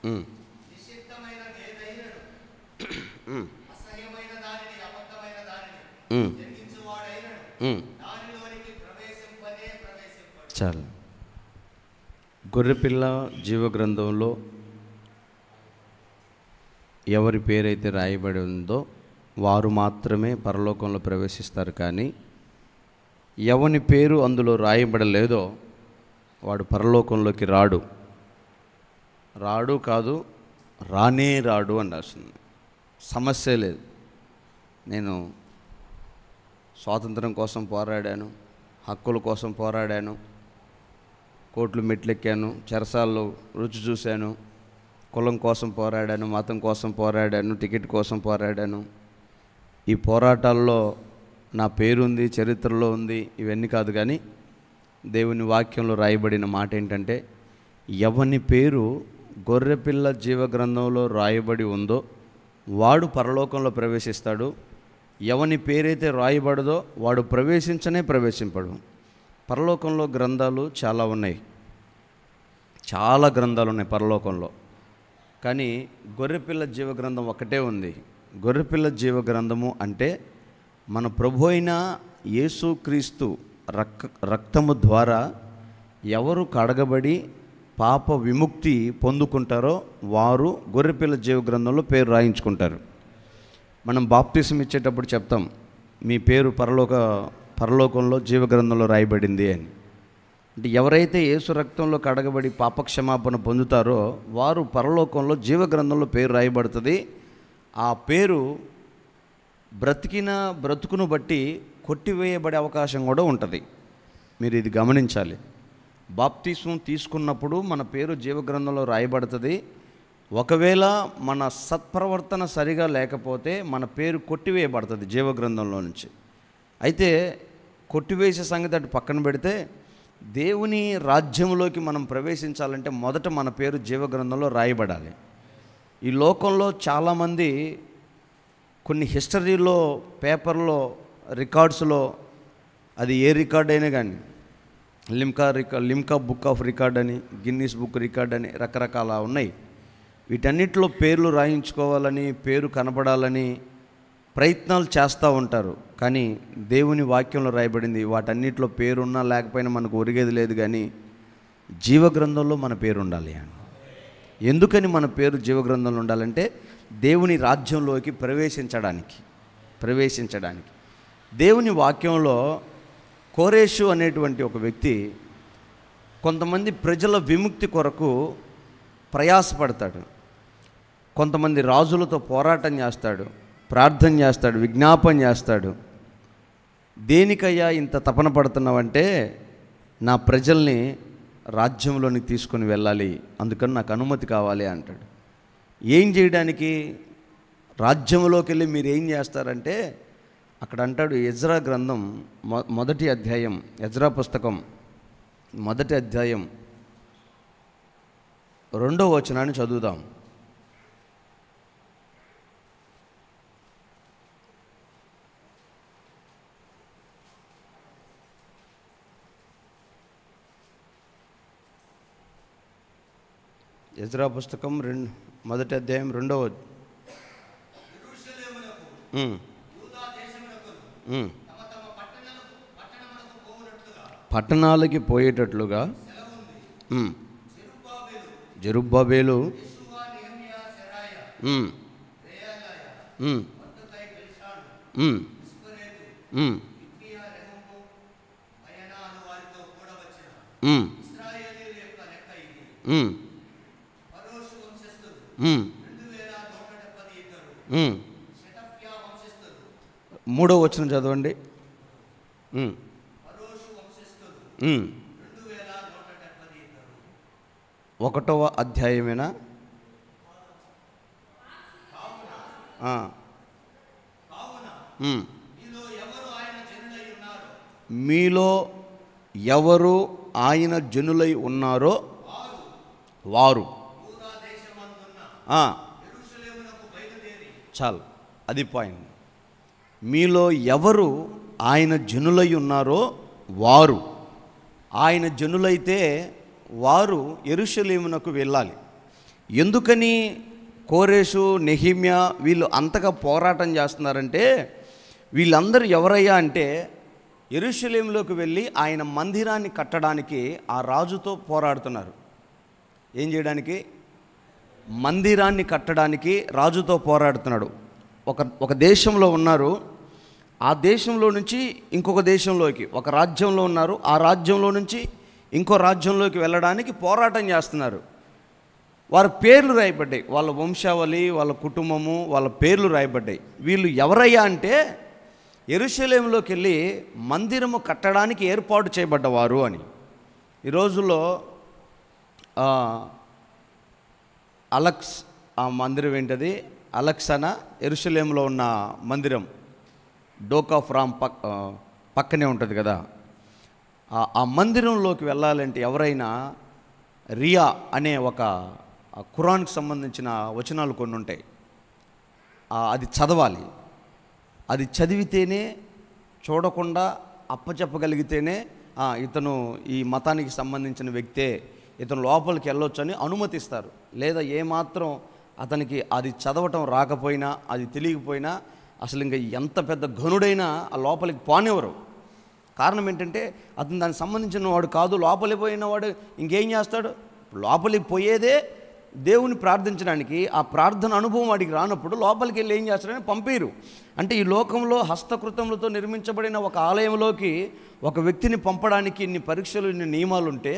ఉమ్, నిషిద్ధమైనదేదైనను ఉమ్, అసహ్యమైన దానిని అబద్ధమైన దానిని ఉమ్, జరిగించువాడైనను ఉమ్. దానిలోనికి ప్రవేశింపడు. చాలు. గొర్రెపిల్ల జీవగ్రంథంలో ఎవరి పేరైతే రాయబడి ఉందో వారు మాత్రమే పరలోకంలో ప్రవేశిస్తారు. కానీ ఎవని పేరు అందులో రాయబడలేదో వాడు పరలోకంలోకి రాడు. రాడు కాదు, రానే రాడు అని రాసింది. సమస్య లేదు. నేను స్వాతంత్రం కోసం పోరాడాను, హక్కుల కోసం పోరాడాను, కోర్టులు మెట్లెక్కాను, చెరసాల్లో రుచి చూశాను, కులం కోసం పోరాడాను, మతం కోసం పోరాడాను, టికెట్ కోసం పోరాడాను. ఈ పోరాటాల్లో నా పేరుంది, చరిత్రలో ఉంది, ఇవన్నీ కాదు. కానీ దేవుని వాక్యంలో రాయబడిన మాట ఏంటంటే, ఎవని పేరు గొర్రెపిల్ల జీవగ్రంథంలో రాయబడి ఉందో వాడు పరలోకంలో ప్రవేశిస్తాడు. ఎవని పేరైతే రాయబడదో వాడు ప్రవేశింపడు. పరలోకంలో గ్రంథాలు చాలా ఉన్నాయి, చాలా గ్రంథాలు ఉన్నాయి పరలోకంలో. కానీ గొర్రెపిల్ల జీవగ్రంథం ఒకటే ఉంది. గొర్రెపిల్ల జీవగ్రంథము అంటే మన ప్రభు అయిన యేసుక్రీస్తు రక్తము ద్వారా ఎవరు కడగబడి పాప విముక్తి పొందుకుంటారో వారు గొర్రెపిల్ల జీవగ్రంథంలో పేరు రాయించుకుంటారు. మనం బాప్తిసం ఇచ్చేటప్పుడు చెప్తాం, మీ పేరు పరలోకంలో జీవగ్రంథంలో రాయబడింది అని. అంటే ఎవరైతే యేసు రక్తంలో కడగబడి పాపక్షమాపణ పొందుతారో వారు పరలోకంలో జీవగ్రంథంలో పేరు రాయబడుతుంది. ఆ పేరు బ్రతుకును బట్టి కొట్టివేయబడే అవకాశం కూడా ఉంటుంది. మీరు ఇది గమనించాలి. బాప్తిస్మం తీసుకున్నప్పుడు మన పేరు జీవగ్రంథంలో రాయబడుతుంది. ఒకవేళ మన సత్ప్రవర్తన సరిగా లేకపోతే మన పేరు కొట్టివేయబడుతుంది జీవగ్రంథంలో నుంచి. అయితే కొట్టివేసే సంగతి అటు పక్కన పెడితే, దేవుని రాజ్యంలోకి మనం ప్రవేశించాలంటే మొదట మన పేరు జీవగ్రంథంలో రాయబడాలి. ఈ లోకంలో చాలామంది కొన్ని హిస్టరీలో, పేపర్లో, రికార్డ్స్లో, అది ఏ రికార్డ్ అయినా కానీ, లిమ్కా బుక్ ఆఫ్ రికార్డ్ అని, గిన్నీస్ బుక్ రికార్డ్ అని రకరకాల ఉన్నాయి. వీటన్నిటిలో పేర్లు రాయించుకోవాలని, పేరు కనబడాలని ప్రయత్నాలు చేస్తూ ఉంటారు. కానీ దేవుని వాక్యంలో రాయబడింది, వాటన్నిటిలో పేరున్నా లేకపోయినా మనకు ఒరిగేది లేదు. కానీ జీవగ్రంథంలో మన పేరు ఉండాలి అని. ఎందుకని మన పేరు జీవగ్రంథంలో ఉండాలంటే దేవుని రాజ్యంలోకి ప్రవేశించడానికి. దేవుని వాక్యంలో కోరేషు అనేటువంటి ఒక వ్యక్తి కొంతమంది ప్రజల విముక్తి కొరకు ప్రయాసపడతాడు. కొంతమంది రాజులతో పోరాటం చేస్తాడు, ప్రార్థన చేస్తాడు, విజ్ఞాపన చేస్తాడు. దేనికయ్యా ఇంత తపన పడుతున్నావంటే, నా ప్రజల్ని రాజ్యంలోనికి తీసుకొని వెళ్ళాలి, అందుకని నాకు అనుమతి కావాలి అంటాడు. ఏం చేయడానికి? రాజ్యంలోకి వెళ్ళి మీరు ఏం చేస్తారంటే, అక్కడ అంటాడు, ఎజ్రా గ్రంథం మొదటి అధ్యాయం, ఎజ్రా పుస్తకం మొదటి అధ్యాయం 2వ వచనాన్ని చదువుదాం. ఎజ్రా పుస్తకం మొదటి అధ్యాయం 2వ పట్టణాలకి పోయేటట్లుగా జెరుబ్బాబేలు మూడో వచనం చదవండి. 1వ అధ్యాయమేనా? మీలో ఎవరు ఆయన జనులై ఉన్నారో వారు. చాలు, అది పాయింట్. మీలో ఎవరు ఆయన జనులై ఉన్నారో వారు. ఆయన జనులైతే వారు యెరూషలేమునకు వెళ్ళాలి. ఎందుకని కోరేషు, నెహిమ్యా వీళ్ళు అంతగా పోరాటం చేస్తున్నారంటే, వీళ్ళందరూ ఎవరయ్యా అంటే యెరూషలేములోకి వెళ్ళి ఆయన మందిరాన్ని కట్టడానికి ఆ రాజుతో పోరాడుతున్నారు. ఏం చేయడానికి? మందిరాన్ని కట్టడానికి రాజుతో పోరాడుతున్నాడు. ఒక దేశంలో ఉన్నారు, ఆ దేశంలో నుంచి ఇంకొక దేశంలోకి, ఒక రాజ్యంలో ఉన్నారు, ఆ రాజ్యంలో నుంచి ఇంకో రాజ్యంలోకి వెళ్ళడానికి పోరాటం చేస్తున్నారు. వారి పేర్లు రాయబడ్డాయి, వాళ్ళ వంశావళి, వాళ్ళ కుటుంబము, వాళ్ళ పేర్లు రాయబడ్డాయి. వీళ్ళు ఎవరయ్యా అంటే యెరూషలేములోకి వెళ్ళి మందిరము కట్టడానికి ఏర్పాటు చేయబడ్డవారు అని. ఈ రోజుల్లో అలక్స్ ఆ మందిరం ఏంటది? అలక్సానా యెరూషలేములో ఉన్న మందిరం డోక్ ఆఫ్ రామ్ పక్కనే ఉంటుంది కదా. ఆ మందిరంలోకి వెళ్ళాలంటే ఎవరైనా రియా అనే ఒక ఖురాన్కి సంబంధించిన వచనాలు కొన్ని ఉంటాయి, అది చదవాలి. అది చదివితేనే, చూడకుండా అప్పచెప్పగలిగితేనే ఇతను ఈ మతానికి సంబంధించిన వ్యక్తే, ఇతను లోపలికి వెళ్ళొచ్చు అని అనుమతిస్తారు. లేదా ఏమాత్రం అతనికి అది చదవటం రాకపోయినా, అది తెలియకపోయినా, అసలు ఇంకా ఎంత పెద్ద ఘనుడైనా ఆ లోపలికి పోనివ్వరు. కారణం ఏంటంటే అతను దానికి సంబంధించిన వాడు కాదు. లోపలికి పోయిన వాడు ఇంకేం చేస్తాడు? లోపలికి పోయేదే దేవుని ప్రార్థించడానికి. ఆ ప్రార్థన అనుభవం వాడికి రానప్పుడు లోపలికి వెళ్ళి ఏం చేస్తాడని పంపేరు. అంటే ఈ లోకంలో హస్తకృతములతో నిర్మించబడిన ఒక ఆలయంలోకి ఒక వ్యక్తిని పంపడానికి ఇన్ని పరీక్షలు, ఇన్ని నియమాలు ఉంటే,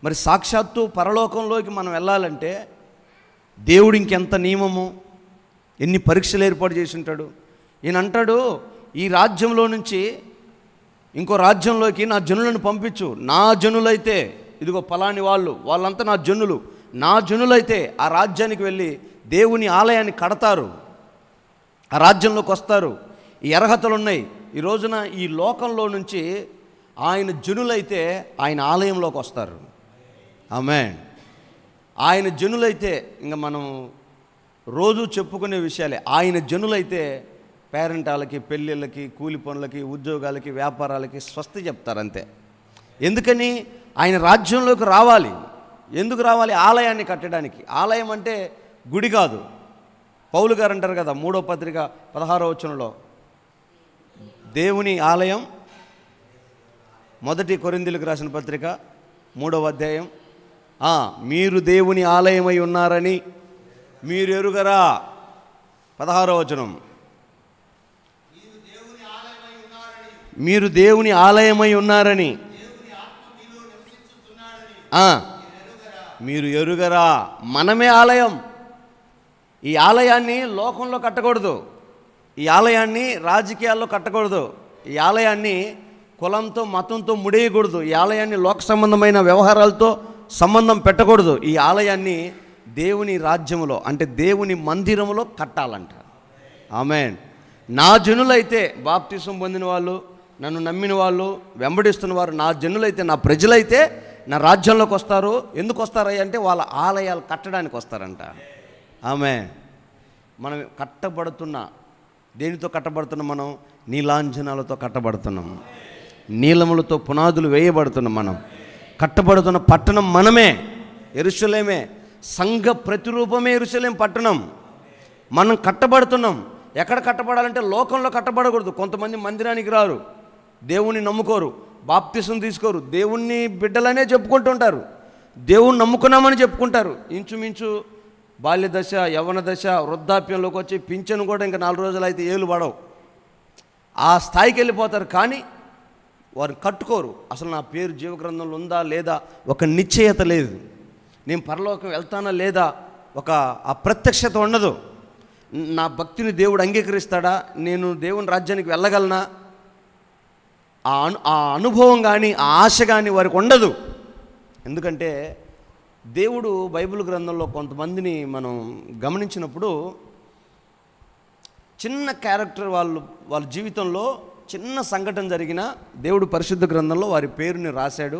మరి సాక్షాత్తు పరలోకంలోకి మనం వెళ్ళాలంటే దేవుడు ఇంకెంత నియమము, ఎన్ని పరీక్షలు ఏర్పాటు చేసి ఉంటాడు. ఈయన అంటాడు, ఈ రాజ్యంలో నుంచి ఇంకో రాజ్యంలోకి నా జనులను పంపించు. నా జనులైతే, ఇదిగో పలాని వాళ్ళంతా నా జనులు, నా జనులైతే ఆ రాజ్యానికి వెళ్ళి దేవుని ఆలయాన్ని కడతారు, ఆ రాజ్యంలోకి వస్తారు. ఈ అర్హతలు ఉన్నాయి. ఈ రోజున ఈ లోకంలో నుంచి ఆయన జనులైతే ఆయన ఆలయంలోకి వస్తారు. ఆమేన్. ఆయన జనులైతే ఇంకా మనం రోజు చెప్పుకునే విషయాలే. ఆయన జనులైతే పేరెంటాలకి, పెళ్ళిళ్ళకి, కూలి పనులకి, ఉద్యోగాలకి, వ్యాపారాలకి స్వస్తి చెప్తారంతే. ఎందుకని? ఆయన రాజ్యంలోకి రావాలి. ఎందుకు రావాలి? ఆలయాన్ని కట్టడానికి. ఆలయం అంటే గుడి కాదు. పౌలు గారు అంటారు కదా 3వ పత్రిక 16వ వచనంలో, దేవుని ఆలయం, 1 కొరింథీయులకు రాసిన పత్రిక 3వ అధ్యాయం, మీరు దేవుని ఆలయమై ఉన్నారని మీరు ఎరుగరా? 16వ వచనం, మీరు దేవుని ఆలయమై ఉన్నారని మీరు ఎరుగరా? మనమే ఆలయం. ఈ ఆలయాన్ని లోకంలో కట్టకూడదు, ఈ ఆలయాన్ని రాజకీయాల్లో కట్టకూడదు, ఈ ఆలయాన్ని కులంతో, మతంతో ముడేయకూడదు, ఈ ఆలయాన్ని లోక సంబంధమైన వ్యవహారాలతో సంబంధం పెట్టకూడదు. ఈ ఆలయాన్ని దేవుని రాజ్యములో, అంటే దేవుని మందిరములో కట్టాలంట. ఆమేన్. నా జనులైతే, బాప్తిసం పొందిన వాళ్ళు, నన్ను నమ్మిన వాళ్ళు, వెంబడిస్తున్న వారు, నా జనులైతే, నా ప్రజలైతే నా రాజ్యంలోకి వస్తారు. ఎందుకు వస్తారయ్య అంటే వాళ్ళ ఆలయాలు కట్టడానికి వస్తారంట. ఆమేన్. మనం కట్టబడుతున్న, దేనితో కట్టబడుతున్నాం? మనం నీలాంజనాలతో కట్టబడుతున్నాం, నీలములతో పునాదులు వేయబడుతున్నాం. మనం కట్టబడుతున్న పట్టణం మనమే, యెరూషలేమే. సంఘ ప్రతిరూపమే యెరూషలేం పట్టణం. మనం కట్టబడుతున్నాం. ఎక్కడ కట్టబడాలంటే లోకంలో కట్టబడకూడదు. కొంతమంది మందిరానికి రారు, దేవుణ్ణి నమ్ముకోరు, బాప్తిసం తీసుకోరు, దేవుణ్ణి బిడ్డలనే చెప్పుకుంటుంటారు, దేవుణ్ణి నమ్ముకున్నామని చెప్పుకుంటారు. ఇంచుమించు బాల్య దశ, యవ్వన దశ, వృద్ధాప్యంలోకి వచ్చి పింఛను కూడా ఇంకా 4 రోజులు అయితే ఏలు పడవు, ఆ స్థాయికి వెళ్ళిపోతారు. కానీ వారు కట్టుకోరు. అసలు నా పేరు జీవగ్రంథంలో ఉందా లేదా ఒక నిశ్చయత లేదు, నేను పరలోకం వెళ్తానా లేదా ఒక అప్రత్యక్షత ఉండదు. నా భక్తిని దేవుడు అంగీకరిస్తాడా, నేను దేవుని రాజ్యానికి వెళ్ళగలనా, ఆ అనుభవం కానీ ఆ ఆశ కానీ వారికి ఉండదు. ఎందుకంటే దేవుడు బైబిల్ గ్రంథంలో కొంతమందిని మనం గమనించినప్పుడు చిన్న క్యారెక్టర్, వాళ్ళ జీవితంలో చిన్న సంఘటన జరిగినా దేవుడు పరిశుద్ధ గ్రంథంలో వారి పేరుని రాశాడు,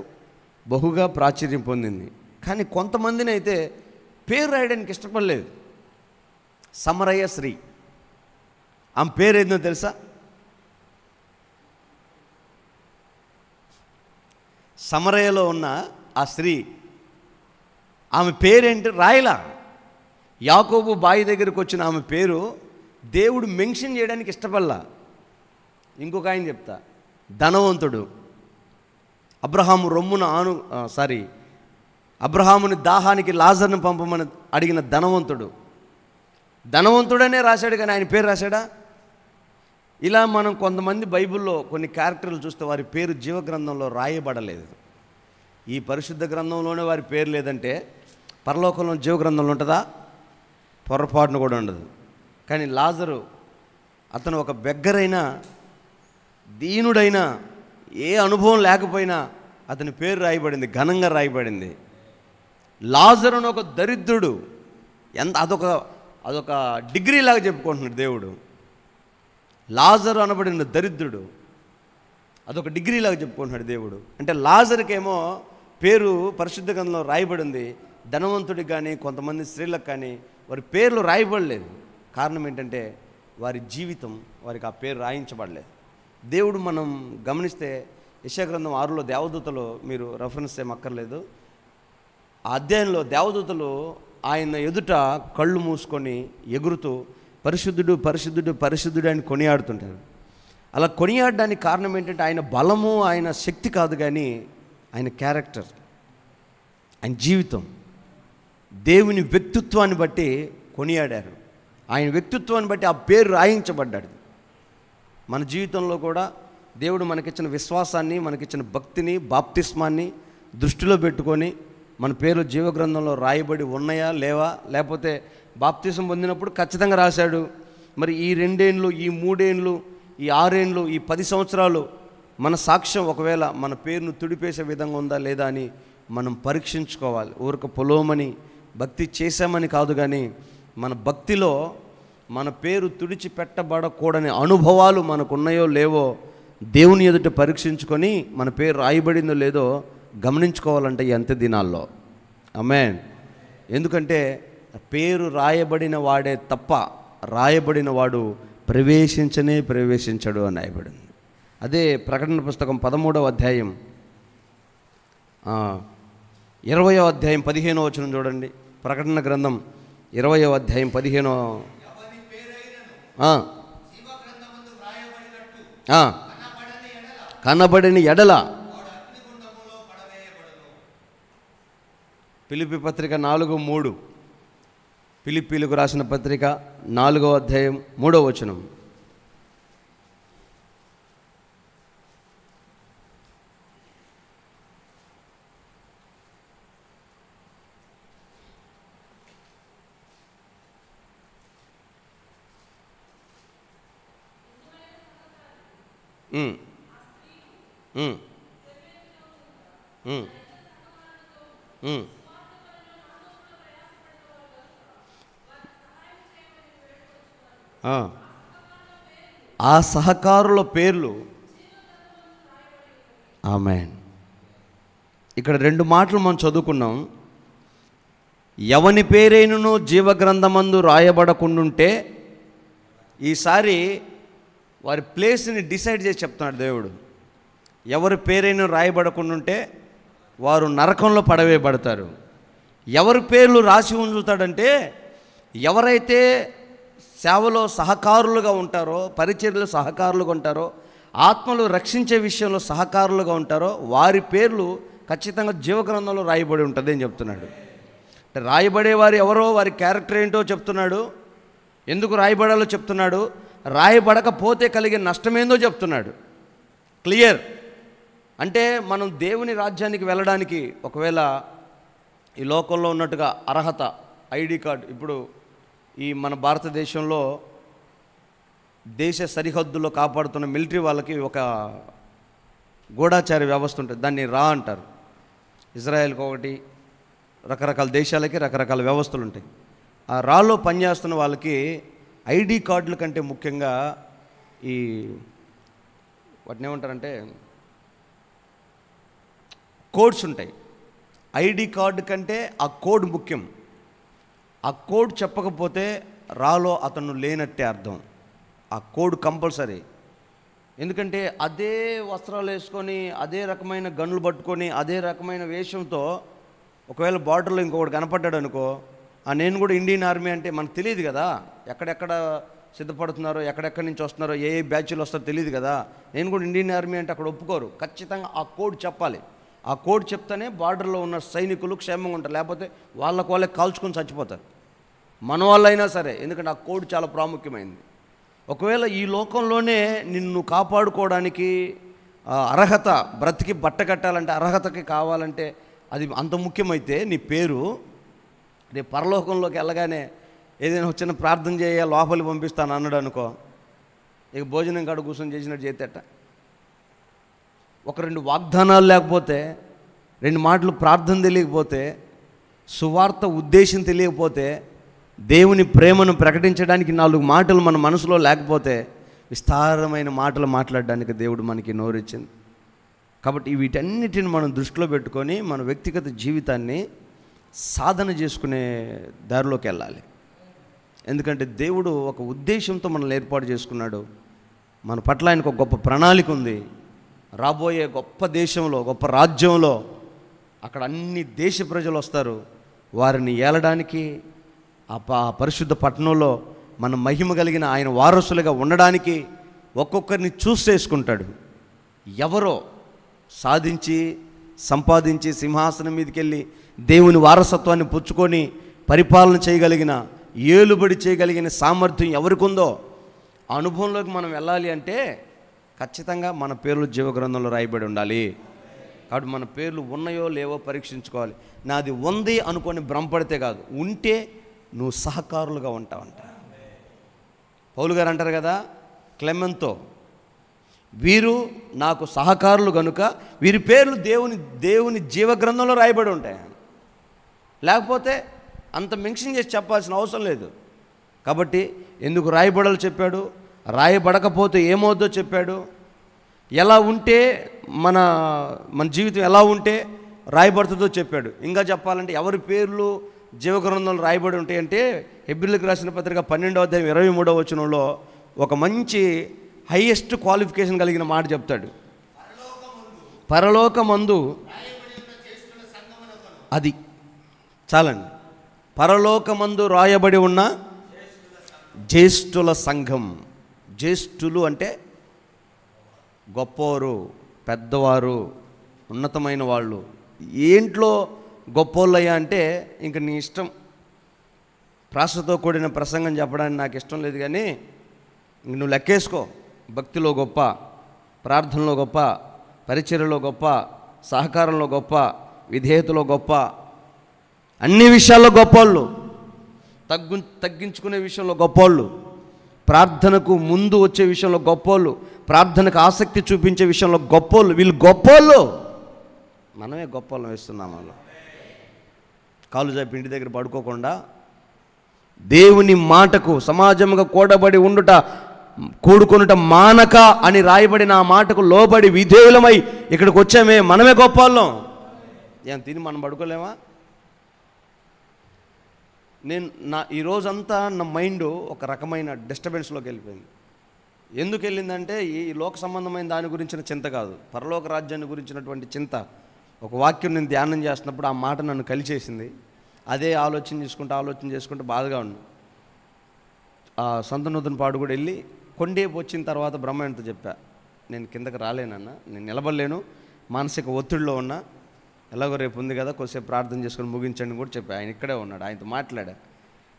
బహుగా ప్రాచుర్యం పొందింది. కానీ కొంతమందిని అయితే పేరు రాయడానికి ఇష్టపడలేదు. సమరయ్య శ్రీ, ఆమె పేరు ఏందో తెలుసా? సమరయ్యలో ఉన్న ఆ స్త్రీ, ఆమె పేరేంటి రాయలా. యాకోబు బావి దగ్గరికి వచ్చిన ఆమె పేరు దేవుడు మెన్షన్ చేయడానికి ఇష్టపడలా. ఇంకొక ఆయన చెప్తా, ధనవంతుడు. అబ్రహాము రొమ్మున అబ్రహాముని దాహానికి లాజర్ను పంపమని అడిగిన ధనవంతుడనే రాశాడు, కానీ ఆయన పేరు రాశాడా? ఇలా మనం కొంతమంది బైబిల్లో కొన్ని క్యారెక్టర్లు చూస్తే వారి పేరు జీవగ్రంథంలో రాయబడలేదు. ఈ పరిశుద్ధ గ్రంథంలోనే వారి పేరు లేదంటే పరలోకంలో జీవగ్రంథంలో ఉంటుందా? పొరపాటును కూడా ఉండదు. కానీ లాజరు అతను ఒక బెగ్గరైనా, దీనుడైనా, ఏ అనుభవం లేకపోయినా అతని పేరు రాయబడింది, ఘనంగా రాయబడింది. లాజరు అని ఒక దరిద్రుడు, అదొక డిగ్రీ లాగా చెప్పుకుంటున్నాడు దేవుడు. లాజరు అనబడిన దరిద్రుడు అదొక డిగ్రీలాగా చెప్పుకుంటున్నాడు దేవుడు. అంటే లాజరుకేమో పేరు పరిశుద్ధ గ్రంథంలో రాయబడింది, ధనవంతుడికి కానీ కొంతమంది స్త్రీలకు కానీ వారి పేర్లు రాయబడలేదు. కారణం ఏంటంటే వారి జీవితం వారికి ఆ పేరు రాయించబడలేదు. దేవుడు మనం గమనిస్తే యెషయా గ్రంథం 6లో దేవదూతలు, మీరు రెఫరెన్స్ ఏమక్కర్లేదు, ఆ అధ్యాయంలో దేవదూతలు ఆయన ఎదుట కళ్ళు మూసుకొని ఎగురుతూ పరిశుద్ధుడు పరిశుద్ధుడు పరిశుద్ధుడు అని కొనియాడుతుంటారు. అలా కొనియాడడానికి కారణం ఏంటంటే ఆయన బలము, ఆయన శక్తి కాదు, కానీ ఆయన క్యారెక్టర్, ఆయన జీవితం, దేవుని వ్యక్తిత్వాన్ని బట్టి కొనియాడారు. ఆయన వ్యక్తిత్వాన్ని బట్టి ఆ పేరు రాయించబడ్డాడు. మన జీవితంలో కూడా దేవుడు మనకిచ్చిన విశ్వాసాన్ని, మనకిచ్చిన భక్తిని, బాప్తిస్మాన్ని దృష్టిలో పెట్టుకొని మన పేర్లు జీవగ్రంథంలో రాయబడి ఉన్నాయా లేవా, లేకపోతే బాప్తిసం పొందినప్పుడు ఖచ్చితంగా రాశాడు, మరి ఈ 2 ఏండ్లు, ఈ 3 ఏండ్లు, ఈ 6 ఏండ్లు, ఈ 10 సంవత్సరాలు మన సాక్ష్యం ఒకవేళ మన పేరును తుడిపేసే విధంగా ఉందా లేదా అని మనం పరీక్షించుకోవాలి. ఊరిక పొలోమని భక్తి చేశామని కాదు, కానీ మన భక్తిలో మన పేరు తుడిచిపెట్టబడకూడని అనుభవాలు మనకున్నాయో లేవో దేవుని ఎదుట పరీక్షించుకొని మన పేరు రాయబడిందో లేదో గమనించుకోవాలంటే ఈ అంత్య దినాల్లో. ఆమేన్. ఎందుకంటే పేరు రాయబడిన వాడే తప్ప రాయబడిన వాడు ప్రవేశించడు అని రాయబడింది. అదే ప్రకటన పుస్తకం 13వ అధ్యాయం 20వ అధ్యాయం 15వ వచనం చూడండి. ప్రకటన గ్రంథం 20వ అధ్యాయం 15వ కనబడిన ఎడల ఫిలిప్పీ పత్రిక 4:3, ఫిలిప్పీలకు రాసిన పత్రిక 4వ అధ్యాయం 3వ వచనం. ఆ సహకారుల పేర్లు. ఆమేన్. ఇక్కడ 2 మాటలు మనం చదువుకున్నాం. ఎవని పేరైనను జీవగ్రంథమందు రాయబడకుండుంటే, ఈసారి వారి ప్లేస్ని డిసైడ్ చేసి చెప్తున్నాడు దేవుడు. ఎవరి పేరైనా రాయబడకుండుంటే వారు నరకంలో పడవేయబడతారు. ఎవరి పేర్లు రాసి ఉంచుతాడంటే, ఎవరైతే సేవలో సహకారులుగా ఉంటారో, పరిచర్యలో సహకారులుగా ఉంటారో, ఆత్మలు రక్షించే విషయంలో సహకారులుగా ఉంటారో వారి పేర్లు ఖచ్చితంగా జీవగ్రంథంలో రాయబడి ఉంటుంది అని చెప్తున్నాడు. అంటే రాయబడేవారు ఎవరో, వారి క్యారెక్టర్ ఏంటో చెప్తున్నాడు, ఎందుకు రాయబడాలో చెప్తున్నాడు, రాయబడకపోతే కలిగే నష్టమేందో చెప్తున్నాడు. క్లియర్. అంటే మనం దేవుని రాజ్యానికి వెళ్ళడానికి ఒకవేళ ఈ లోకంలో ఉన్నట్టుగా అర్హత, ఐడి కార్డు, ఇప్పుడు ఈ మన భారతదేశంలో దేశ సరిహద్దులో కాపాడుతున్న మిలిటరీ వాళ్ళకి ఒక గూఢాచార వ్యవస్థ ఉంటుంది, దాన్ని రా అంటారు. ఇజ్రాయెల్కి ఒకటి, రకరకాల దేశాలకి రకరకాల వ్యవస్థలు ఉంటాయి. ఆ రాలో పనిచేస్తున్న వాళ్ళకి ఐడి కార్డుల కంటే ముఖ్యంగా ఈ వాటిని ఏమంటారంటే కోడ్స్ ఉంటాయి. ఐడి కార్డు కంటే ఆ కోడ్ ముఖ్యం. ఆ కోడ్ చెప్పకపోతే రాలో అతను లేనట్టే అర్థం. ఆ కోడ్ కంపల్సరీ. ఎందుకంటే అదే వస్త్రాలు వేసుకొని, అదే రకమైన గన్నులు పట్టుకొని, అదే రకమైన వేషంతో ఒకవేళ బార్డర్లో ఇంకొకటి కనపడ్డాడు అనుకో, నేను కూడా ఇండియన్ ఆర్మీ అంటే మనకు తెలియదు కదా, ఎక్కడెక్కడ సిద్ధపడుతున్నారో, ఎక్కడెక్కడి నుంచి వస్తున్నారో, ఏ బ్యాచ్లు వస్తారో తెలియదు కదా. నేను కూడా ఇండియన్ ఆర్మీ అంటే అక్కడ ఒప్పుకోరు. ఖచ్చితంగా ఆ కోడ్ చెప్పాలి. ఆ కోడ్ చెప్తేనే బార్డర్లో ఉన్న సైనికులు క్షేమంగా ఉంటారు, లేకపోతే వాళ్ళే కాల్చుకొని చచ్చిపోతారు, మన వాళ్ళైనా సరే. ఎందుకంటే ఆ కోడ్ చాలా ప్రాముఖ్యమైనది. ఒకవేళ ఈ లోకంలోనే నిన్ను కాపాడుకోవడానికి అర్హత, బ్రతికి బట్ట కట్టాలంటే అర్హతకి కావాలంటే అది అంత ముఖ్యమైతే నీ పేరు రేపు పరలోకంలోకి వెళ్ళగానే ఏదైనా చిన్న ప్రార్థన చేయ లోపలికి పంపిస్తాను అన్నాడు అనుకో, ఇక భోజనం కాడ కూర్చొని చేసినట్టు చేతేట. ఒక 2 వాగ్దానాలు లేకపోతే, 2 మాటలు ప్రార్థన తెలియకపోతే, సువార్త ఉద్దేశం తెలియకపోతే, దేవుని ప్రేమను ప్రకటించడానికి 4 మాటలు మన మనసులో లేకపోతే, విస్తారమైన మాటలు మాట్లాడడానికి దేవుడు మనకి నోరిచ్చింది. కాబట్టి వీటన్నిటిని మనం దృష్టిలో పెట్టుకొని మన వ్యక్తిగత జీవితాన్ని సాధన చేసుకునే దారిలోకి వెళ్ళాలి. ఎందుకంటే దేవుడు ఒక ఉద్దేశంతో మనల్ని ఏర్పాటు చేసుకున్నాడు. మన పట్ల ఆయనకు ఒక గొప్ప ప్రణాళిక ఉంది. రాబోయే గొప్ప దేశంలో, గొప్ప రాజ్యంలో అక్కడ అన్ని దేశ ప్రజలు వస్తారు. వారిని ఏలడానికి ఆ పరిశుద్ధ పట్టణంలో మన మహిమ కలిగిన ఆయన వారసులుగా ఉండడానికి ఒక్కొక్కరిని చూస్ చేసుకుంటాడు. ఎవరో సాధించి సంపాదించి సింహాసనం మీదకి వెళ్ళి దేవుని వారసత్వాన్ని పుచ్చుకొని పరిపాలన చేయగలిగిన, ఏలుబడి చేయగలిగిన సామర్థ్యం ఎవరికి ఉందో ఆ అనుభవంలోకి మనం వెళ్ళాలి అంటే ఖచ్చితంగా మన పేర్లు జీవగ్రంథంలో రాయబడి ఉండాలి. కాబట్టి మన పేర్లు ఉన్నాయో లేవో పరీక్షించుకోవాలి. నాది ఉంది అనుకొని భ్రమపడితే కాదు, ఉంటే నువ్వు సహకారులుగా ఉంటావంట. పౌలు గారు అంటారు కదా క్లెమెంతో, వీరు నాకు సహకారులు కనుక వీరి పేర్లు దేవుని జీవగ్రంథంలో రాయబడి ఉంటాయి. లేకపోతే అంత మెన్షన్ చేసి చెప్పాల్సిన అవసరం లేదు. కాబట్టి ఎందుకు రాయబడాలో చెప్పాడు, రాయబడకపోతే ఏమవుద్దో చెప్పాడు, ఎలా ఉంటే మన జీవితం ఎలా ఉంటే రాయబడుతుందో చెప్పాడు. ఇంకా చెప్పాలంటే ఎవరి పేర్లు జీవగ్రంథంలో రాయబడి ఉంటాయంటే హెబ్రీయులకు రాసిన పత్రిక 12వ అధ్యాయం 23వ వచనంలో ఒక మంచి హైయెస్ట్ క్వాలిఫికేషన్ కలిగిన మాట చెప్తాడు. పరలోకమందు అది చాలండి, పరలోకమందు రాయబడి ఉన్న జ్యేష్ఠుల సంఘం. జ్యేష్ఠులు అంటే గొప్పవారు, పెద్దవారు, ఉన్నతమైన వాళ్ళు. ఏంట్లో గొప్పోళ్ళయ్యా అంటే ఇంక నీ ఇష్టం. ప్రాసతో కూడిన ప్రసంగం చెప్పడానికి నాకు ఇష్టం లేదు, కానీ ఇంక నువ్వు లెక్కేసుకో. భక్తిలో గొప్ప, ప్రార్థనలో గొప్ప, పరిచర్యలో గొప్ప, సహకారంలో గొప్ప, విధేయతలో గొప్ప, అన్ని విషయాల్లో గొప్పోళ్ళు, తగ్గించుకునే విషయంలో గొప్పోళ్ళు, ప్రార్థనకు ముందు వచ్చే విషయంలో గొప్పోళ్ళు, ప్రార్థనకు ఆసక్తి చూపించే విషయంలో గొప్పోళ్ళు. వీళ్ళు గొప్పోళ్ళు, మనమే గొప్పోళ్ళం వేస్తున్నాం. వాళ్ళు కాలు చాపి ఇంటి దగ్గర పడుకోకుండా దేవుని మాటకు సమాజంగా కూడుకొనుట మానక అని రాయబడిన ఆ మాటకు లోబడి విధేయులమై ఇక్కడికి వచ్చామే, మనమే గొప్పోళ్ళం. ఏం తిని మనం పడుకోలేమా? ఈరోజంతా నా మైండ్ ఒక రకమైన డిస్టర్బెన్స్లోకి వెళ్ళిపోయింది. ఎందుకు వెళ్ళిందంటే ఈ లోక సంబంధమైన దాని గురించిన చింత కాదు, పరలోక రాజ్యాన్ని గురించినటువంటి చింత. ఒక వాక్యం నేను ధ్యానం చేస్తున్నప్పుడు ఆ మాట నన్ను కలిచేసింది. అదే ఆలోచన చేసుకుంటూ బాధగా ఉంది. సంతనూతన పాడు కూడా వెళ్ళి కొండేపు వచ్చిన తర్వాత బ్రహ్మాండతో చెప్పా, నేను కిందకి రాలేనన్నా, నేను నిలబడలేను, మానసిక ఒత్తిడిలో ఉన్నా, ఎలాగో రేపు ఉంది కదా కొద్దిసేపు ప్రార్థన చేసుకొని ముగించండి కూడా చెప్పా. ఆయన ఇక్కడే ఉన్నాడు, ఆయనతో మాట్లాడా.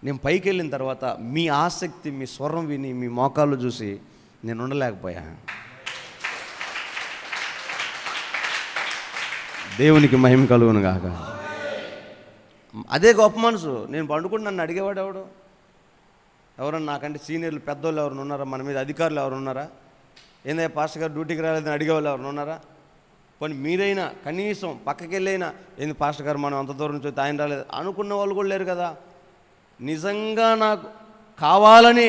నేను పైకి వెళ్ళిన తర్వాత మీ ఆసక్తి, మీ స్వరం విని, మీ మోకాళ్ళు చూసి నేను ఉండలేకపోయా. దేవునికి మహిమ కలుగును గాక. అదే గొప్ప మనసు. నేను పండుకుంటూ నన్ను అడిగేవాడు ఎవరన్నా నాకంటే సీనియర్లు పెద్దోళ్ళు ఎవరు ఉన్నారా, మన మీద అధికారులు ఎవరు ఉన్నారా, ఏందా పాస్టర్ గారు డ్యూటీకి రాలేదని అడిగేవాళ్ళు ఎవరు ఉన్నారా? పోనీ మీరైనా కనీసం పక్కకి వెళ్ళైనా ఏంది పాస్టర్ గారు మనం అంత దూరం నుంచి ఆయన రాలేదు అనుకున్న వాళ్ళు కూడా లేరు కదా. నిజంగా నాకు కావాలని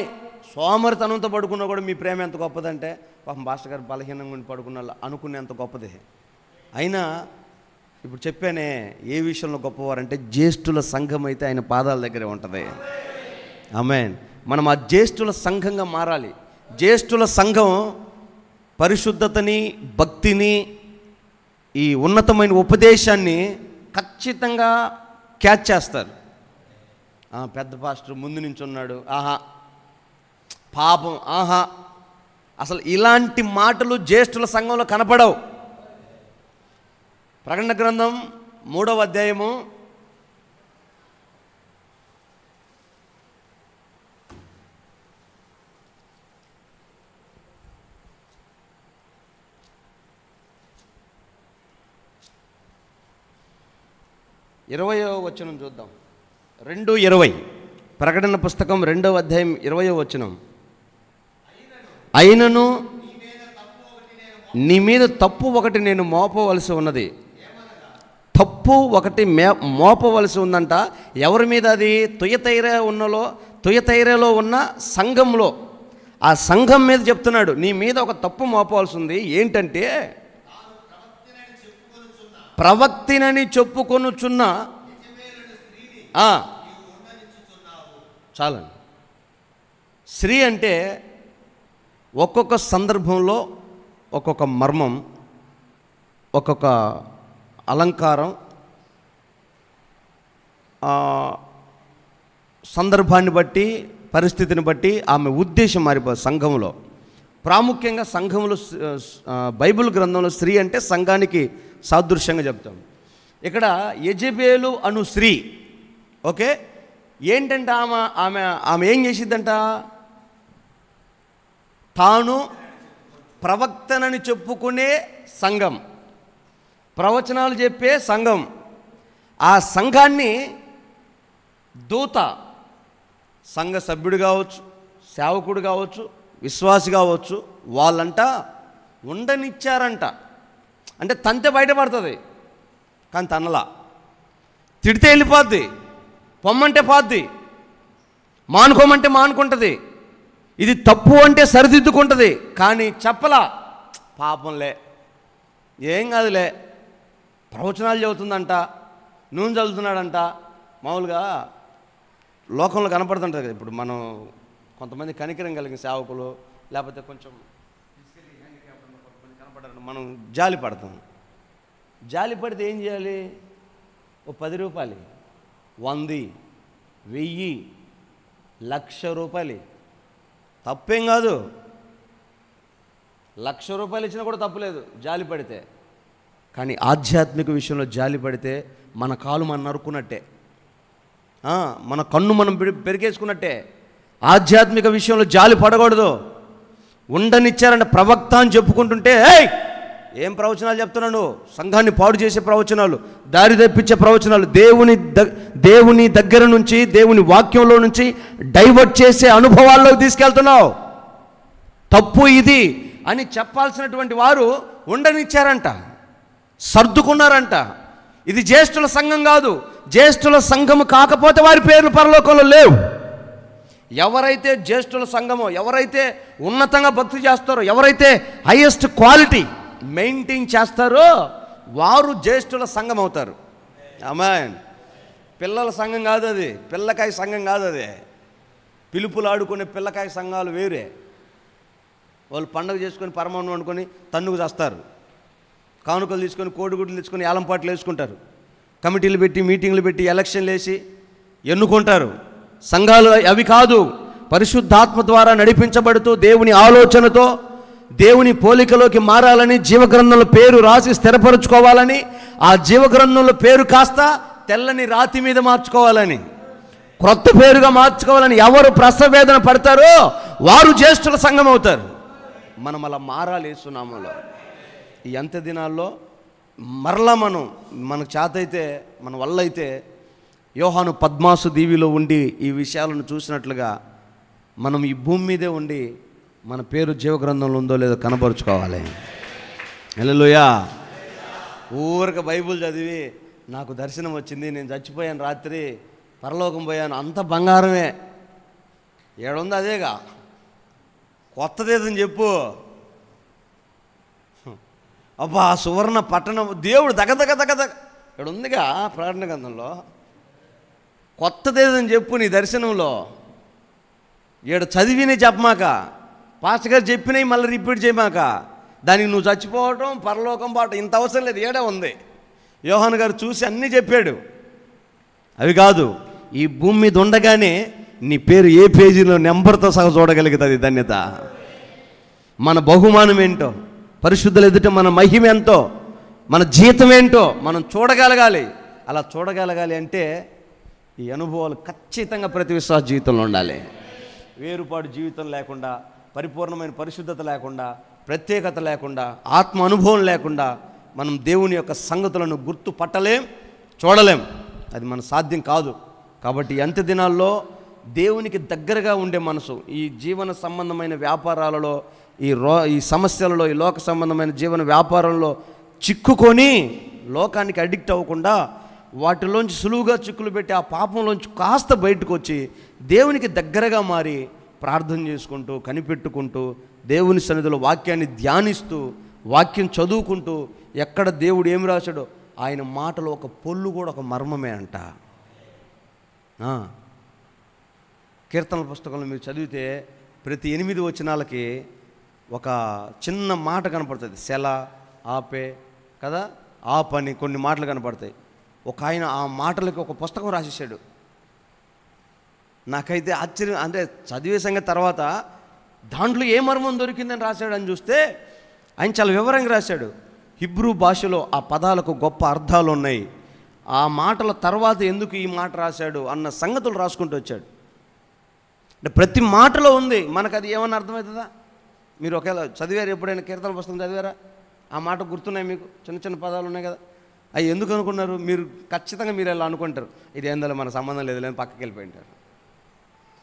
సోమరితనంతో పడుకున్నా కూడా మీ ప్రేమ ఎంత గొప్పదంటే, పాపం పాస్టర్ గారు బలహీనంగా ఉండి పడుకున్న అనుకునేంత గొప్పదే. అయినా ఇప్పుడు చెప్పానే ఏ విషయంలో గొప్పవారంటే జ్యేష్ఠుల సంఘం అయితే ఆయన పాదాల దగ్గరే ఉంటుంది. ఆమేన్. మనం ఆ జ్యేష్ఠుల సంఘంగా మారాలి. జ్యేష్ఠుల సంఘం పరిశుద్ధతని, భక్తిని, ఈ ఉన్నతమైన ఉపదేశాన్ని ఖచ్చితంగా క్యాచ్ చేస్తారు. పెద్ద పాస్టర్ ముందు నుంచి ఉన్నాడు, ఆహా పాపం, ఆహా. అసలు ఇలాంటి మాటలు జ్యేష్ఠుల సంఘంలో కనపడవు. ప్రకటన గ్రంథం 3వ అధ్యాయము 20వ వచనం చూద్దాం. 2:20 ప్రకటన పుస్తకం 2వ అధ్యాయం 20వ వచనం. అయినను నీ మీద తప్పు ఒకటి నేను మోపవలసి ఉన్నది. తప్పు ఒకటి మోపవలసి ఉందంట. ఎవరి మీద అది? తుయతైరలో ఉన్న సంఘంలో, ఆ సంఘం మీద చెప్తున్నాడు. నీ మీద ఒక తప్పు మోపవలసి ఉంది. ఏంటంటే ప్రవక్తినని చెప్పుకొనుచున్న చాలండి. స్త్రీ అంటే ఒక్కొక్క సందర్భంలో ఒక్కొక్క మర్మం, ఒక్కొక్క అలంకారం, సందర్భాన్ని బట్టి, పరిస్థితిని బట్టి ఆమె ఉద్దేశం మారిపోతుంది. సంఘంలో ప్రాముఖ్యంగా సంఘంలో బైబిల్ గ్రంథంలో స్త్రీ అంటే సంఘానికి సాదృశ్యంగా చెప్తాం. ఇక్కడ యెజెబెలు అను స్త్రీ, ఓకే, ఏంటంటే ఆమె ఏం చేసిద్దంట? తాను ప్రవక్తనని చెప్పుకునే సంఘం, ప్రవచనాలు చెప్పే సంఘం, ఆ సంఘాన్ని దూత, సంఘ సభ్యుడు కావచ్చు, సేవకుడు కావచ్చు, విశ్వాసి కావచ్చు, వాళ్ళంట ఉండనిచ్చారంట. అంటే తంతే బయటపడుతుంది, కానీ తనలా తిడితే వెళ్ళిపోద్ది, పొమ్మంటే పోద్ది, మానుకోమంటే మానుకుంటుంది, ఇది తప్పు అంటే సరిదిద్దుకుంటుంది. కానీ చెప్పలా, పాపంలే, ఏం కాదులే, ప్రవచనాలు చదువుతుందంట, నూనె చదువుతున్నాడంట. మామూలుగా లోకంలో కనపడుతుంటుంది కదా. ఇప్పుడు మనం కొంతమంది కనికరం కలిగిన సేవకులు, లేకపోతే కొంచెం కనపడారు, మనం జాలి పడతాం. జాలి పడితే ఏం చేయాలి? ఓ 10 రూపాయలు, 100, 1000, 1,00,000 రూపాయలు, తప్పేం కాదు. 1,00,000 రూపాయలు ఇచ్చినా కూడా తప్పులేదు జాలి పడితే. కానీ ఆధ్యాత్మిక విషయంలో జాలి పడితే మన కాలు మనం నరుక్కున్నట్టే, మన కన్ను మనం పెరిగేసుకున్నట్టే. ఆధ్యాత్మిక విషయంలో జాలి పడకూడదు. ఉండనిచ్చారంటే ప్రవక్త అని చెప్పుకుంటుంటే, ఏయ్ ఏం ప్రవచనాలు చెప్తున్నాను? సంఘాన్ని పాడు చేసే ప్రవచనాలు, దారి తెప్పించే ప్రవచనాలు, దేవుని దగ్గర నుంచి, దేవుని వాక్యంలో నుంచి డైవర్ట్ చేసే అనుభవాల్లోకి తీసుకెళ్తున్నావు. తప్పు ఇది అని చెప్పాల్సినటువంటి వారు ఉండనిచ్చారంట, సర్దుకున్నారంట. ఇది జ్యేష్ఠుల సంఘం కాదు. జ్యేష్ఠుల సంఘము కాకపోతే వారి పేర్లు పరలోకంలో లేవు. ఎవరైతే జ్యేష్ఠుల సంఘమో, ఎవరైతే ఉన్నతంగా భక్తి చేస్తారో, ఎవరైతే హైయెస్ట్ క్వాలిటీ మెయింటైన్ చేస్తారో వారు జ్యేష్ఠుల సంఘం అవుతారు. ఆమేన్. పిల్లల సంఘం కాదు అది, పిల్లకాయ సంఘం కాదు అది. పిలుపులు ఆడుకునే పిల్లకాయ సంఘాలు వేరే. వాళ్ళు పండుగ చేసుకొని పరమాన్నం వండుకొని తన్నుకు చేస్తారు, కానుకలు తీసుకొని కోడిగుడ్లు తీసుకొని ఏలంపాట్లు వేసుకుంటారు, కమిటీలు పెట్టి మీటింగ్లు పెట్టి ఎలక్షన్లు వేసి ఎన్నుకుంటారు. సంఘాలు అవి కాదు. పరిశుద్ధాత్మ ద్వారా నడిపించబడుతూ దేవుని ఆలోచనతో దేవుని పోలికలోకి మారాలని, జీవగ్రంథంలో పేరు రాసి స్థిరపరచుకోవాలని, ఆ జీవగ్రంథంలో పేరు కాస్త తెల్లని రాతి మీద మార్చుకోవాలని, క్రొత్త పేరుగా మార్చుకోవాలని ఎవరు ప్రసవేదన పడతారో వారు జ్యేష్ఠుల సంఘం అవుతారు. మనం అలా మారాలి యేసునామములో. ఈ అంత్య దినాల్లో మరలా మనకు చేతైతే, మన వల్ల అయితే యోహాను పద్మాసు దీవిలో ఉండి ఈ విషయాలను చూసినట్లుగా మనం ఈ భూమి మీదే ఉండి మన పేరు జీవగ్రంథంలో ఉందో లేదో కనబరుచుకోవాలి. హల్లెలూయా. ఊరిక బైబిల్ చదివి నాకు దర్శనం వచ్చింది, నేను చచ్చిపోయాను, రాత్రి పరలోకం పోయాను, అంత బంగారమే, ఏడుంది అదేగా, కొత్తదేదని చెప్పు. అబ్బా సువర్ణ పట్టణం, దేవుడు దగదగ ఇక్కడ ఉందిగా ప్రకటన గ్రంథంలో, కొత్తదేదని చెప్పు నీ దర్శనంలో. ఏడు చదివినే చెప్పమాక, పాస్టర్ గారు చెప్పినవి మళ్ళీ రిపీట్ చేయమాక. దానికి నువ్వు చచ్చిపోవటం, పరలోకం పోవటం ఇంత అవసరం లేదు, ఏడే ఉంది. యోహాను గారు చూసి అన్నీ చెప్పాడు. అవి కాదు, ఈ భూమి మీద ఉండగానే నీ పేరు ఏ పేజీలో నెంబర్తో సహా చూడగలుగుతుంది ధన్యత. మన బహుమానం ఏంటో, పరిశుద్ధుల ఎదుట మన మహిమ ఎంతో, మన జీతం ఏంటో మనం చూడగలగాలి. అలా చూడగలగాలి అంటే ఈ అనుభవాలు ఖచ్చితంగా ప్రతి విశ్వాస జీవితంలో ఉండాలి. వేరుపాటు జీవితం లేకుండా, పరిపూర్ణమైన పరిశుద్ధత లేకుండా, ప్రత్యేకత లేకుండా, ఆత్మ అనుభవం లేకుండా మనం దేవుని యొక్క సంగతులను గుర్తుపట్టలేం, చూడలేం. అది మన సాధ్యం కాదు. కాబట్టి అంత్య దినాల్లో దేవునికి దగ్గరగా ఉండే మనసు, ఈ జీవన సంబంధమైన వ్యాపారాలలో, ఈ సమస్యలలో, ఈ లోక సంబంధమైన జీవన వ్యాపారంలో చిక్కుకొని లోకానికి అడిక్ట్ అవ్వకుండా, వాటిలోంచి సులువుగా చిక్కులు పెట్టి ఆ పాపంలోంచి కాస్త బయటకు వచ్చి దేవునికి దగ్గరగా మారి ప్రార్థన చేసుకుంటూ, కనిపెట్టుకుంటూ, దేవుని సన్నిధిలో వాక్యాన్ని ధ్యానిస్తూ, వాక్యం చదువుకుంటూ, ఎక్కడ దేవుడు ఏమి రాశాడో ఆయన మాటలో ఒక పొల్లు కూడా ఒక మర్మమే అంట. కీర్తనల పుస్తకంలో మీరు చదివితే ప్రతి 8 వచనాలకి ఒక చిన్న మాట కనపడుతుంది. సెల, ఆపే కదా, ఆ పని, కొన్ని మాటలు కనపడతాయి. ఒక ఆయన ఆ మాటలకి ఒక పుస్తకం రాసేసాడు. నాకైతే ఆశ్చర్యం, అంటే చదివే సంగతి తర్వాత దాంట్లో ఏ మర్మం దొరికిందని రాశాడు అని చూస్తే ఆయన చాలా వివరంగా రాశాడు. హిబ్రూ భాషలో ఆ పదాలకు గొప్ప అర్థాలు ఉన్నాయి. ఆ మాటల తర్వాత ఎందుకు ఈ మాట రాశాడు అన్న సంగతులు రాసుకుంటూ వచ్చాడు. అంటే ప్రతి మాటలో ఉంది. మనకు అది ఏమన్నా అర్థమవుతుందా? మీరు ఒకవేళ చదివారు, ఎప్పుడైనా కీర్తన పుస్తకం చదివారా? ఆ మాట గుర్తున్నాయి మీకు? చిన్న చిన్న పదాలు ఉన్నాయి కదా, అవి ఎందుకు అనుకున్నారు మీరు? ఖచ్చితంగా మీరు ఎలా అనుకుంటారు, ఇది ఏందో మన సంబంధం లేదు లేని పక్కకి వెళ్ళిపోయింటారు.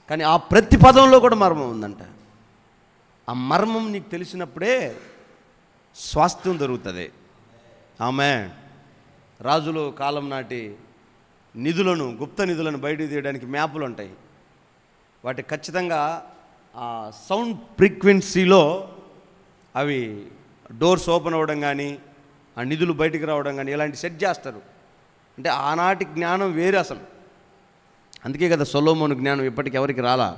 కానీ ఆ ప్రతి పదంలో కూడా మర్మం ఉందంట. ఆ మర్మం నీకు తెలిసినప్పుడే స్వాస్థ్యం దొరుకుతుంది. ఆమె రాజుల కాలం నాటి నిధులను, గుప్త నిధులను బయటకు తీయడానికి మ్యాపులు ఉంటాయి. వాటి ఖచ్చితంగా ఆ సౌండ్ ఫ్రీక్వెన్సీలో అవి డోర్స్ ఓపెన్ అవ్వడం కానీ, ఆ నిధులు బయటికి రావడం కానీ ఇలాంటి సెట్ చేస్తారు. అంటే ఆనాటి జ్ఞానం వేరే అసలు. అందుకే కదా సొలొమోను జ్ఞానం ఇప్పటికి ఎవరికి రాలా,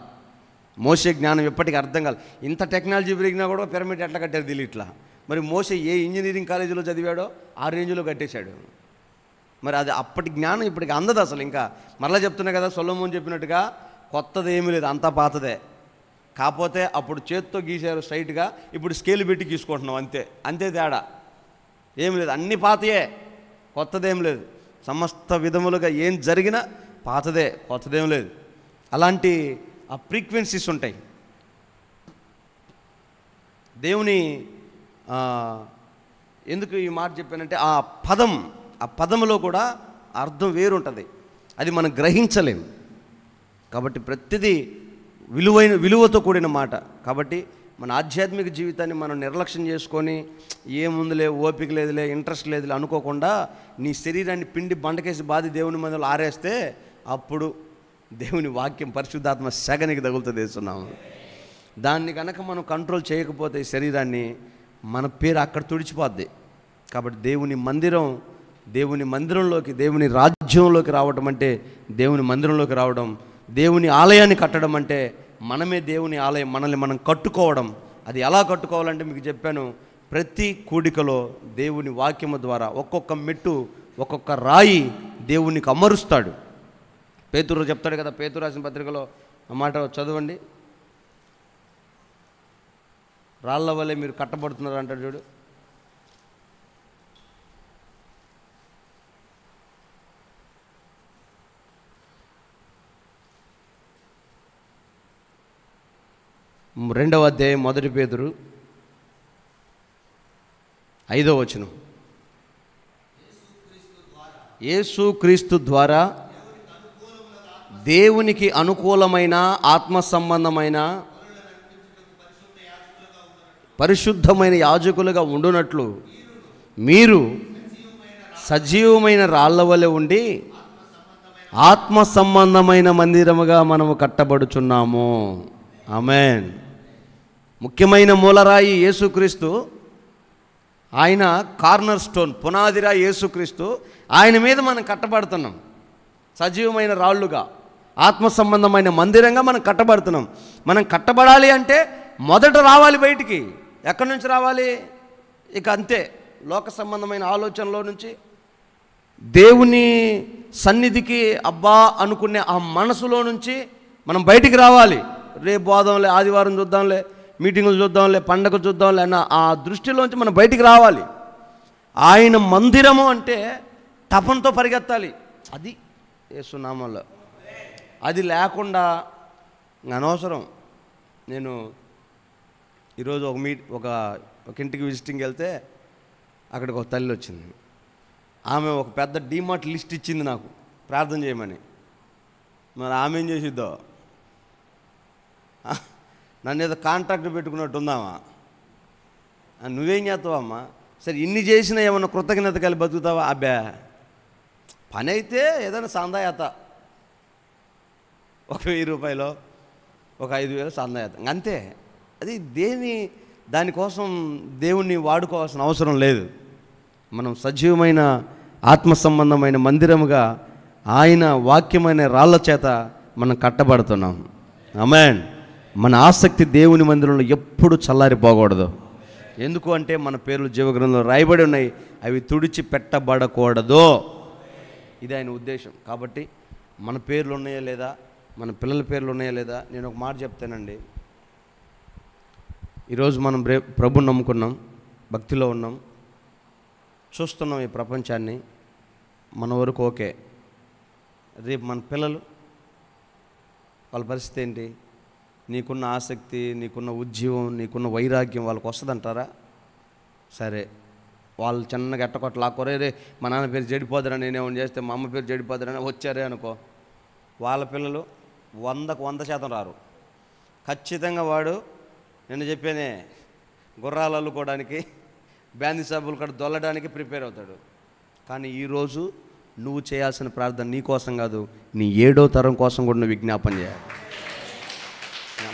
మోసే జ్ఞానం ఇప్పటికి అర్థం కాదు. ఇంత టెక్నాలజీ పెరిగినా కూడా పిరమిడ్ ఎట్లా కట్టారు తెలియట్లా. మరి మోసే ఏ ఇంజనీరింగ్ కాలేజీలో చదివాడో ఆ రేంజ్లో కట్టేశాడు. మరి అది అప్పటి జ్ఞానం ఇప్పటికి అందదు అసలు. ఇంకా మరలా చెప్తున్నా కదా, సొలొమోను చెప్పినట్టుగా కొత్తది ఏమీ లేదు, అంతా పాతదే. కాకపోతే అప్పుడు చేత్తో గీశారు స్ట్రైట్గా, ఇప్పుడు స్కేల్ పెట్టి గీసుకుంటున్నాం, అంతే తేడా. ఏమి లేదు, అన్ని పాతయే, కొత్తదేం లేదు. సమస్త విధములుగా ఏం జరిగినా పాతదే, కొత్తదేం లేదు. అలాంటి ఆ ఫ్రీక్వెన్సీస్ ఉంటాయి. దేవుని ఎందుకు ఈ మాట చెప్పానంటే ఆ పదములో కూడా అర్థం వేరుంటుంది. అది మనం గ్రహించలేం. కాబట్టి ప్రతిదీ విలువతో కూడిన మాట. కాబట్టి మన ఆధ్యాత్మిక జీవితాన్ని మనం నిర్లక్ష్యం చేసుకొని ఏముందిలే, ఓపిక లేదులే, ఇంట్రెస్ట్ లేదులే అనుకోకుండా నీ శరీరాన్ని పిండి బండకేసి బాధి దేవుని మందులో ఆరేస్తే అప్పుడు దేవుని వాక్యం, పరిశుద్ధాత్మ సెగనికి తగులుతుంది వేస్తున్నాము. దాన్ని కనుక మనం కంట్రోల్ చేయకపోతే ఈ శరీరాన్ని, మన పేరు అక్కడ తుడిచిపోద్ది. కాబట్టి దేవుని మందిరంలోకి, దేవుని రాజ్యంలోకి రావడం అంటే దేవుని మందిరంలోకి రావడం. దేవుని ఆలయాన్ని కట్టడం అంటే మనమే దేవుని ఆలయం, మనల్ని మనం కట్టుకోవడం. అది ఎలా కట్టుకోవాలంటే మీకు చెప్పాను, ప్రతి కూడికలో దేవుని వాక్యము ద్వారా ఒక్కొక్క మెట్టు, ఒక్కొక్క రాయి దేవునికి అమరుస్తాడు. పేతురు చెప్తాడు కదా, పేతురు రాసిన పత్రికలో ఆ మాట చదవండి. రాళ్ళ వల్లే మీరు కట్టబడుతున్నారు అంటాడు చూడు. రెండవ అధ్యాయం 1 పేతురు 5వ వచనం. యేసుక్రీస్తు ద్వారా దేవునికి అనుకూలమైన ఆత్మ సంబంధమైన పరిశుద్ధమైన యాజకులుగా ఉండునట్లు మీరు సజీవమైన రాళ్ల వలె ఉండి ఆత్మ సంబంధమైన మందిరముగా మనము కట్టబడుచున్నాము. ఆమేన్. ముఖ్యమైన మూలరాయి యేసుక్రీస్తు. ఆయన కార్నర్ స్టోన్, పునాదిరాయి యేసుక్రీస్తు. ఆయన మీద మనం కట్టబడుతున్నాం. సజీవమైన రాళ్ళుగా, ఆత్మ సంబంధమైన మందిరంగా మనం కట్టబడుతున్నాం. మనం కట్టబడాలి అంటే మొదట రావాలి బయటికి. ఎక్కడి నుంచి రావాలి? ఇక అంతే, లోక సంబంధమైన ఆలోచనలో నుంచి, దేవుని సన్నిధికి అబ్బా అనుకునే ఆ మనసులో నుంచి మనం బయటికి రావాలి. రేపు పోదాంలే, ఆదివారం చూద్దాంలే, మీటింగులు చూద్దాంలే, పండగ చూద్దాంలే అన్న ఆ దృష్టిలోంచి మనం బయటికి రావాలి. ఆయన మందిరము అంటే తపంతో పరిగెత్తాలి. అది యేసునామంలో. అది లేకుండా అనవసరం. నేను ఈరోజు ఒక ఇంటికి విజిటింగ్కి వెళ్తే అక్కడికి ఒక తల్లి వచ్చింది. ఆమె ఒక పెద్ద డీమార్ట్ లిస్ట్ ఇచ్చింది నాకు ప్రార్థన చేయమని. మరి ఆమె ఏం చేసిద్దో, నన్ను ఏదో కాంట్రాక్ట్ పెట్టుకున్నట్టు ఉందామా? నువ్వేం చేస్తావమ్మా? సరే ఇన్ని చేసినా ఏమన్నా కృతజ్ఞత కలిగి బతుకుతావా? అబ్బా, పని అయితే ఏదైనా సందాయత, ఒక 1000 రూపాయలు, ఒక 5000 సందాయత, అంతే. అది దానికోసం దేవుణ్ణి వాడుకోవాల్సిన అవసరం లేదు. మనం సజీవమైన ఆత్మ సంబంధమైన మందిరముగా ఆయన వాక్యమైన రాళ్ల చేత మనం కట్టబడుతున్నాం. ఆమేన్. మన ఆసక్తి దేవుని మందిరంలో ఎప్పుడు చల్లారిపోకూడదు. ఎందుకు అంటే మన పేర్లు జీవగ్రంథంలో రాయబడి ఉన్నాయి, అవి తుడిచి పెట్టబడకూడదు. ఇది ఆయన ఉద్దేశం. కాబట్టి మన పేర్లు ఉన్నాయా లేదా, మన పిల్లల పేర్లు ఉన్నాయా లేదా? నేను ఒక మాట చెప్తానండి. ఈరోజు మనం ప్రభుని నమ్ముకున్నాం, భక్తిలో ఉన్నాం, చూస్తున్నాం ఈ ప్రపంచాన్ని, మన వరకు ఓకే. రేపు మన పిల్లలు, వాళ్ళ పరిస్థితి ఏంటి? నీకున్న ఆసక్తి, నీకున్న ఉద్యోగం, నీకున్న వైరాగ్యం వాళ్ళకి వస్తుందంటారా? సరే, వాళ్ళు చిన్నగా ఎట్టకొట్ట లాక్కోరే, రే మా నాన్న పేరు చెడిపోదరా, నేనేమని చేస్తే మా అమ్మ పేరు చెడిపోదరని వచ్చారే అనుకో, వాళ్ళ పిల్లలు 100కు 100% రారు. ఖచ్చితంగా వాడు నేను చెప్పానే గుర్రాలు అల్లుకోవడానికి, బ్యాంది సబ్బులు కూడా దొల్లడానికి ప్రిపేర్ అవుతాడు. కానీ ఈరోజు నువ్వు చేయాల్సిన ప్రార్థన నీ కోసం కాదు, నీ 7వ తరం కోసం కూడా నువ్వు విజ్ఞాపన చేయాలి.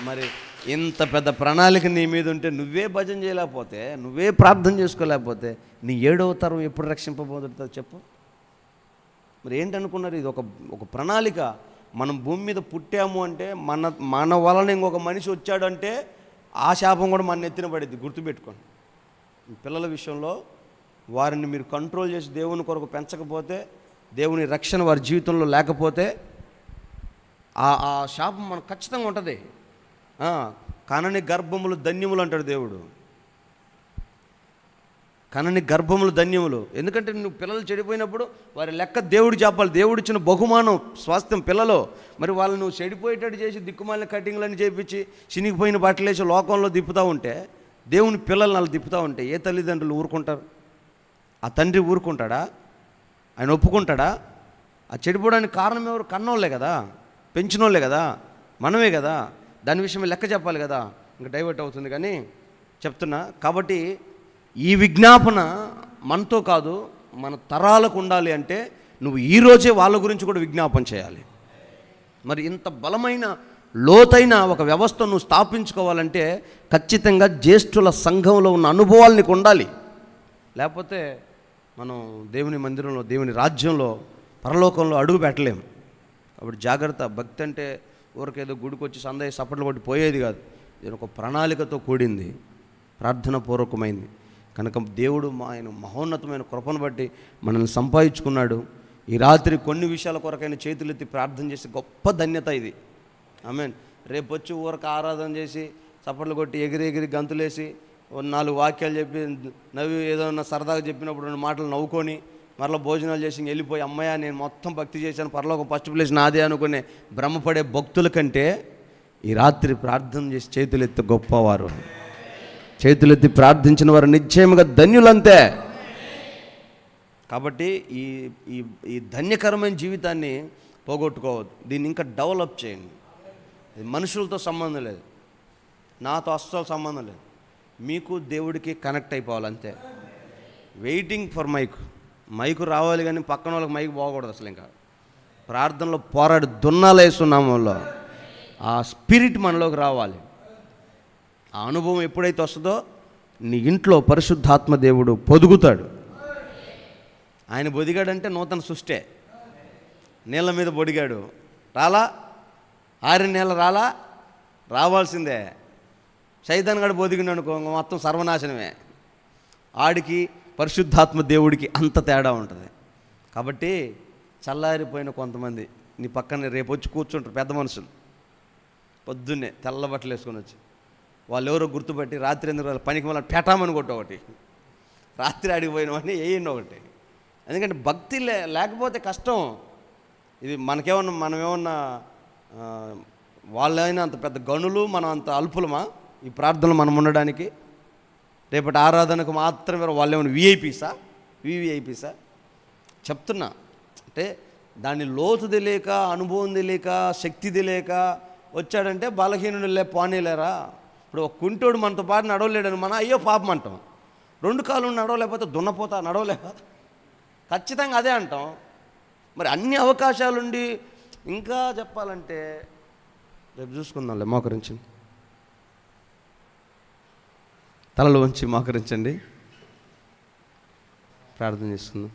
మరి ఇంత పెద్ద ప్రణాళిక నీ మీద ఉంటే నువ్వే భజన చేయలేకపోతే, నువ్వే ప్రార్థన చేసుకోలేకపోతే నీ 7వ తరం ఎప్పుడు రక్షింపబోతుందో చెప్పు. మరి ఏంటనుకున్నారు? ఇది ఒక ప్రణాళిక. మనం భూమి మీద పుట్టాము అంటే మన వలన ఇంకొక మనిషి వచ్చాడు అంటే ఆ శాపం కూడా మన నెత్తిన పడిద్ది. గుర్తుపెట్టుకోండి. పిల్లల విషయంలో వారిని మీరు కంట్రోల్ చేసి దేవుని కొరకు పెంచకపోతే, దేవుని రక్షణ వారి జీవితంలో లేకపోతే ఆ శాపం మనకు ఖచ్చితంగా ఉంటుంది. కనని గర్భములు ధన్యములు అంటాడు దేవుడు. కనని గర్భములు ధన్యములు. ఎందుకంటే నువ్వు పిల్లలు చెడిపోయినప్పుడు వారి లెక్క దేవుడు చెప్పాలి. దేవుడు ఇచ్చిన బహుమానం స్వాస్థ్యం పిల్లలు. మరి వాళ్ళు నువ్వు చెడిపోయేటట్టు చేసి దిక్కుమాలిన కటింగ్లని చేపించి చినిగిపోయిన బట్టలు వేసి లోకంలో తిప్పుతూ ఉంటే, దేవుని పిల్లల్ని వాళ్ళు తిప్పుతూ ఉంటే ఏ తల్లిదండ్రులు ఊరుకుంటారు? ఆ తండ్రి ఊరుకుంటాడా? ఆయన ఒప్పుకుంటాడా? ఆ చెడిపోవడానికి కారణం ఎవరు? కన్నోళ్ళే కదా, పెంచినోళ్ళే కదా, మనమే కదా. దాని విషయం లెక్క చెప్పాలి కదా. ఇంకా డైవర్ట్ అవుతుంది కానీ చెప్తున్నా. కాబట్టి ఈ విజ్ఞాపన మనతో కాదు, మన తరాలకు ఉండాలి. అంటే నువ్వు ఈరోజే వాళ్ళ గురించి కూడా విజ్ఞాపన చేయాలి. మరి ఇంత బలమైన లోతైన ఒక వ్యవస్థ నువ్వు స్థాపించుకోవాలంటే ఖచ్చితంగా జ్యేష్ఠుల సంఘంలో ఉన్న అనుభవాలు నీకు ఉండాలి. లేకపోతే మనం దేవుని మందిరంలో, దేవుని రాజ్యంలో, పరలోకంలో అడుగు పెట్టలేము. కాబట్టి జాగ్రత్త. భక్తి అంటే ఊరికేదో గుడికి వచ్చి సందేహ సపట్లు కొట్టి పోయేది కాదు. ఇది ఒక ప్రణాళికతో కూడింది, ప్రార్థన పూర్వకమైంది. కనుక దేవుడు ఆయన మహోన్నతమైన కృపను బట్టి మనల్ని సంపాదించుకున్నాడు. ఈ రాత్రి కొన్ని విషయాల కొరకైన చేతులెత్తి ప్రార్థన చేసే గొప్ప ధన్యత ఇది. ఆమేన్. రేపు వచ్చి ఊరికి ఆరాధన చేసి చప్పట్లు కొట్టి ఎగిరి గంతులేసి 4 వాక్యాలు చెప్పి నవ్వి ఏదైనా సరదాగా చెప్పినప్పుడు 2 మాటలు నవ్వుకొని మరలా భోజనాలు చేసి వెళ్ళిపోయి, అమ్మయ్య నేను మొత్తం భక్తి చేశాను, పరలోకం ఫస్ట్ ప్లేస్ నాదే అనుకునే భ్రమపడే భక్తుల కంటే ఈ రాత్రి ప్రార్థన చేసి చేతులెత్తి గొప్పవారు, చేతులెత్తి ప్రార్థించిన వారు నిశ్చయముగా ధన్యులంతే. కాబట్టి ఈ ధన్యకరమైన జీవితాన్ని పోగొట్టుకోవద్దు. దీన్ని ఇంకా డెవలప్ చేయండి. ఇది మనుషులతో సంబంధం లేదు, నాతో అస్సలు సంబంధం లేదు. మీకు దేవుడికి కనెక్ట్ అయిపోవాలంతే. వెయిటింగ్ ఫర్ మైకు రావాలి కానీ పక్కన వాళ్ళకి మైకు పోకూడదు. అసలు ఇంకా ప్రార్థనలో పోరాడి దున్నాలేస్తున్నాములో ఆ స్పిరిట్ మనలోకి రావాలి. ఆ అనుభవం ఎప్పుడైతే వస్తుందో నీ ఇంట్లో పరిశుద్ధాత్మ దేవుడు పొదుగుతాడు. ఆయన బొదిగాడంటే నూతన సృష్టే. నీళ్ళ మీద బొడిగాడు, రాలా? 6 నెలలు రాలా? రావాల్సిందే. సైతాన్ గడు బొదిగిన అనుకో మొత్తం సర్వనాశనమే. ఆడికి పరిశుద్ధాత్మ దేవుడికి అంత తేడా ఉంటుంది. కాబట్టి చల్లారిపోయిన కొంతమంది నీ పక్కన రేపు వచ్చి కూర్చుంటారు పెద్ద మనుషులు, పొద్దున్నే తెల్ల బట్టలు వేసుకొని వచ్చి, వాళ్ళు ఎవరో గుర్తుపట్టి రాత్రి ఎందుకు పనికి మళ్ళీ పెటామని కొట్టి ఒకటి, రాత్రి అడిగిపోయినవని వేయండి ఒకటి. ఎందుకంటే భక్తి లేకపోతే కష్టం. ఇది మనకేమన్నా మనమేమన్నా వాళ్ళైనా అంత పెద్ద గనులు, మనం అంత అల్పులమా ఈ ప్రార్థనలు మనం ఉండడానికి? రేపటి ఆరాధనకు మాత్రమే వాళ్ళు ఏమైనా వివిఐపీసా చెప్తున్నా. అంటే దాని లోతు తెలియక, అనుభవం తెలియక, శక్తి తెలియక వచ్చాడంటే బలహీనులే పోనీలేరా. ఇప్పుడు ఒక కుంటోడు మనతో పాటు నడవలేడని మనం అయ్యో పాపం అంటాం. 2 కాళ్ళు నడవలేకపోతే దున్నపోతా నడవలేకపోతే ఖచ్చితంగా అదే అంటాం. మరి అన్ని అవకాశాలుండి ఇంకా చెప్పాలంటే రేపు చూసుకుందాంలే. మోకరించండి, తలలు వంచి మోకరించండి, ప్రార్థన చేసుకుందాం.